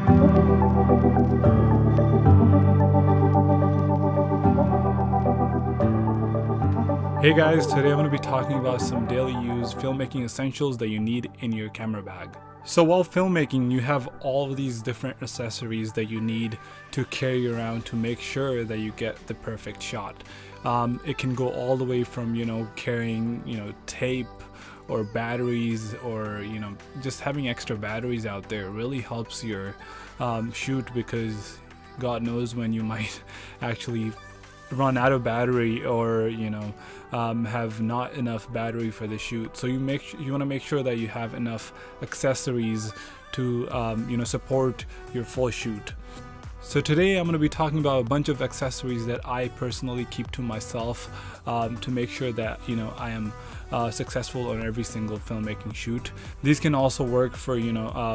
Hey guys, today I'm going to be talking about some daily use filmmaking essentials that you need in your camera bag. So while filmmaking, you have all of these different accessories that you need to carry around to make sure that you get the perfect shot. It can go all the way from, carrying, tape or batteries, or, just having extra batteries out there really helps your shoot, because God knows when you might actually run out of battery, or have not enough battery for the shoot. So you want to make sure that you have enough accessories to support your full shoot. So today I'm going to be talking about a bunch of accessories that I personally keep to myself to make sure that I am successful on every single filmmaking shoot. These can also work for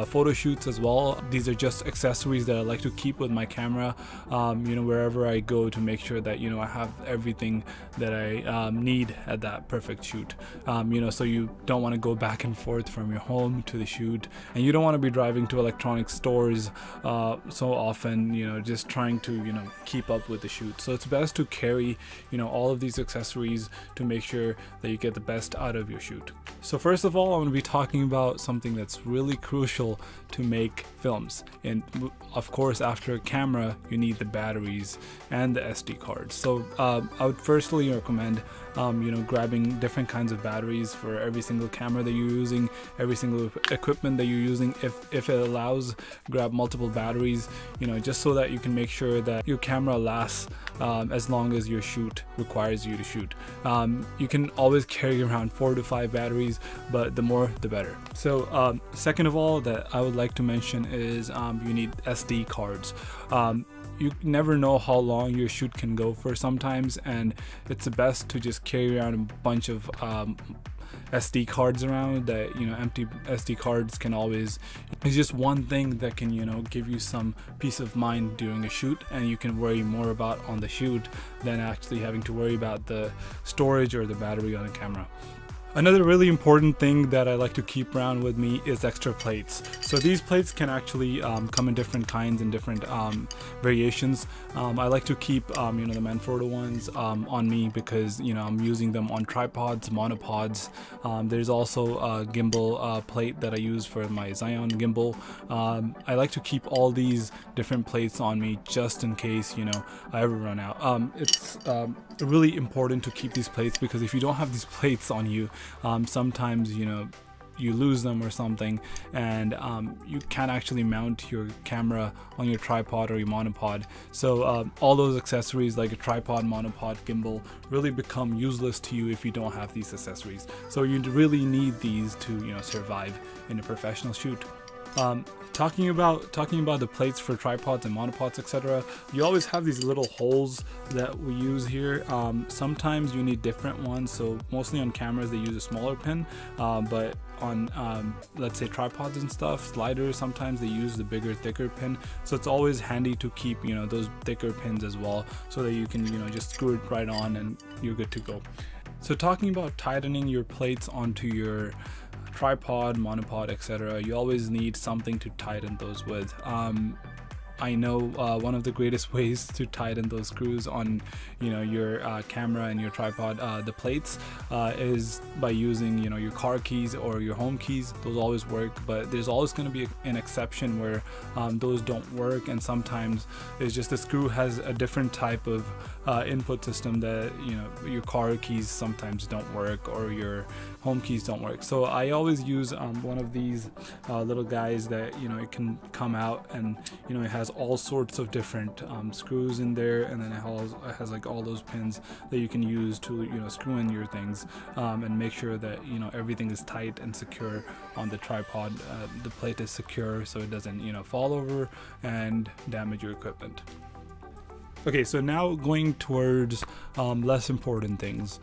photo shoots as well. These are just accessories that I like to keep with my camera wherever I go, to make sure that I have everything that I need at that perfect shoot. So you don't want to go back and forth from your home to the shoot, and you don't want to be driving to electronic stores so often, just trying to keep up with the shoot. So it's best to carry all of these accessories to make sure that you get the best out of your shoot. So first of all, I'm going to be talking about something that's really crucial to make films, and of course after a camera you need the batteries and the SD cards. So I would firstly recommend grabbing different kinds of batteries for every single camera that you're using, every single equipment that you're using. If it allows, grab multiple batteries, just so that you can make sure that your camera lasts as long as your shoot requires you to shoot. You can always carry around 4 to 5 batteries, but the more the better. So second of all that I would like to mention is you need SD cards. You never know how long your shoot can go for sometimes, and it's the best to just carry around a bunch of SD cards around. That empty SD cards can always, it's just one thing that can give you some peace of mind during a shoot, and you can worry more about on the shoot than actually having to worry about the storage or the battery on the camera. Another really important thing that I like to keep around with me is extra plates. So these plates can actually come in different kinds and different variations. I like to keep the Manfrotto ones on me, because I'm using them on tripods, monopods. There's also a gimbal plate that I use for my Zion gimbal. I like to keep all these different plates on me just in case I ever run out. It's really important to keep these plates, because if you don't have these plates on you, sometimes you lose them or something, and you can't actually mount your camera on your tripod or your monopod. So all those accessories like a tripod, monopod, gimbal really become useless to you if you don't have these accessories. So you really need these to survive in a professional shoot. Talking about the plates for tripods and monopods, etc., you always have these little holes that we use here. Sometimes you need different ones. So mostly on cameras they use a smaller pin, but on let's say tripods and stuff, sliders, sometimes they use the bigger, thicker pin. So it's always handy to keep those thicker pins as well, so that you can just screw it right on and you're good to go. So talking about tightening your plates onto your tripod, monopod, etc., you always need something to tighten those with. I know one of the greatest ways to tighten those screws on your camera and your tripod, the plates, is by using your car keys or your home keys. Those always work, but there's always going to be an exception where those don't work, and sometimes it's just the screw has a different type of input system that your car keys sometimes don't work, or your home keys don't work. So I always use one of these little guys that it can come out, and it has all sorts of different screws in there, and then it has like all those pins that you can use to screw in your things and make sure that everything is tight and secure on the tripod. The plate is secure so it doesn't fall over and damage your equipment. Okay, so now going towards less important things.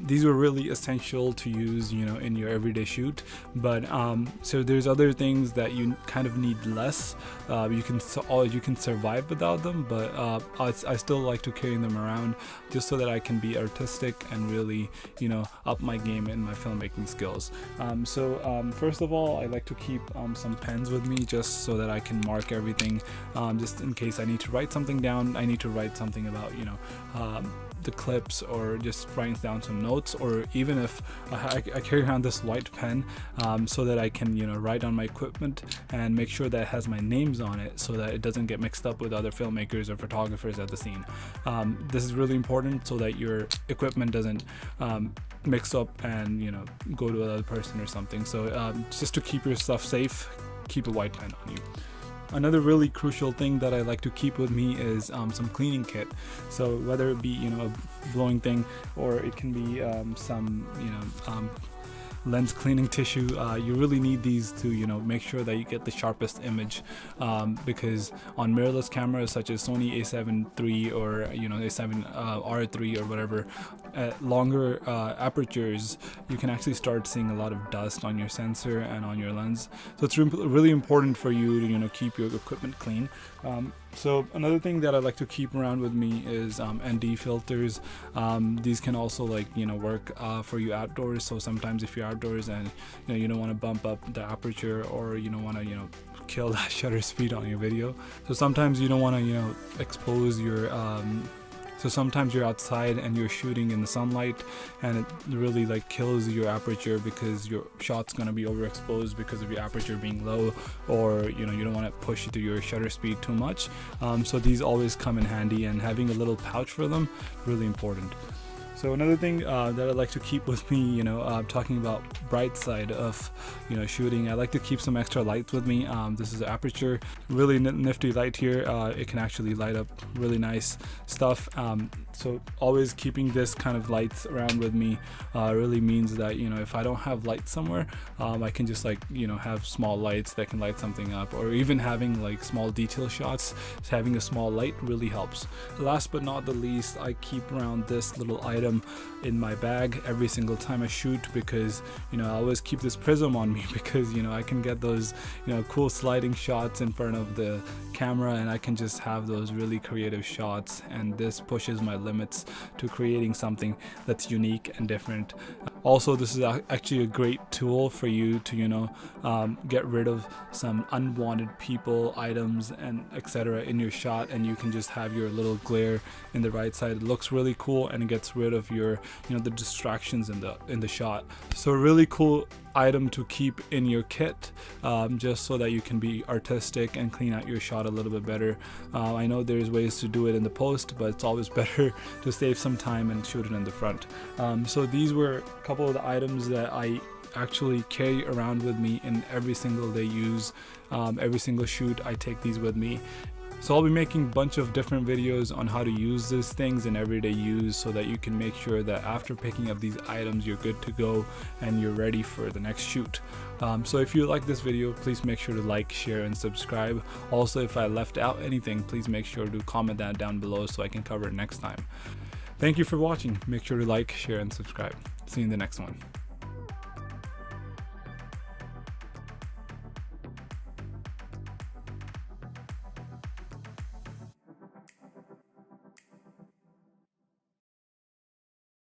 These were really essential to use, you know, in your everyday shoot. But so there's other things that you kind of need less. You can survive without them, but I still like to carry them around just so that I can be artistic and really, you know, up my game in my filmmaking skills. First of all, I like to keep some pens with me just so that I can mark everything, just in case I need to write something down. I need to write something about, you know, the clips, or just writing down some notes, or even if I carry around this white pen so that I can, you know, write on my equipment and make sure that it has my names on it so that it doesn't get mixed up with other filmmakers or photographers at the scene. This is really important so that your equipment doesn't mix up and, you know, go to another person or something. So just to keep your stuff safe, keep a white pen on you. Another really crucial thing that I like to keep with me is some cleaning kit. So whether it be, you know, a blowing thing, or it can be some, you know, lens cleaning tissue. You really need these to, you know, make sure that you get the sharpest image, because on mirrorless cameras such as Sony a7 III or, you know, a7R3 or whatever, longer apertures, you can actually start seeing a lot of dust on your sensor and on your lens. So it's really important for you to, you know, keep your equipment clean. So another thing that I like to keep around with me is ND filters. These can also, like, you know, work for you outdoors. So sometimes if you're outdoors and, you know, you don't want to bump up the aperture, or you don't want to, you know, kill that shutter speed on your video. So sometimes you don't want to, you know, expose your so sometimes you're outside and you're shooting in the sunlight, and it really like kills your aperture because your shot's gonna be overexposed because of your aperture being low, or, you know, you don't want to push to your shutter speed too much. So these always come in handy, and having a little pouch for them, really important. So another thing that I like to keep with me, you know, talking about bright side of, you know, shooting, I like to keep some extra lights with me. This is an Aputure, really nifty light here. It can actually light up really nice stuff. So always keeping this kind of lights around with me really means that, you know, if I don't have lights somewhere, I can just, like, you know, have small lights that can light something up, or even having like small detail shots. Having a small light really helps. Last but not the least, I keep around this little item in my bag every single time I shoot, because, you know, I always keep this prism on me because, you know, I can get those, you know, cool sliding shots in front of the camera, and I can just have those really creative shots, and this pushes my limits to creating something that's unique and different. Also, this is actually a great tool for you to, you know, get rid of some unwanted people, items, and etc. in your shot, and you can just have your little glare in the right side. It looks really cool, and it gets rid of your, you know, the distractions in the shot. So a really cool item to keep in your kit, just so that you can be artistic and clean out your shot a little bit better. I know there's ways to do it in the post, but it's always better to save some time and shoot it in the front. So these were a couple of the items that I actually carry around with me in every single day use. Every single shoot I take these with me. So I'll be making a bunch of different videos on how to use these things in everyday use, so that you can make sure that after picking up these items, you're good to go and you're ready for the next shoot. So if you like this video, please make sure to like, share, and subscribe. Also, if I left out anything, please make sure to comment that down below so I can cover it next time. Thank you for watching. Make sure to like, share, and subscribe. See you in the next one.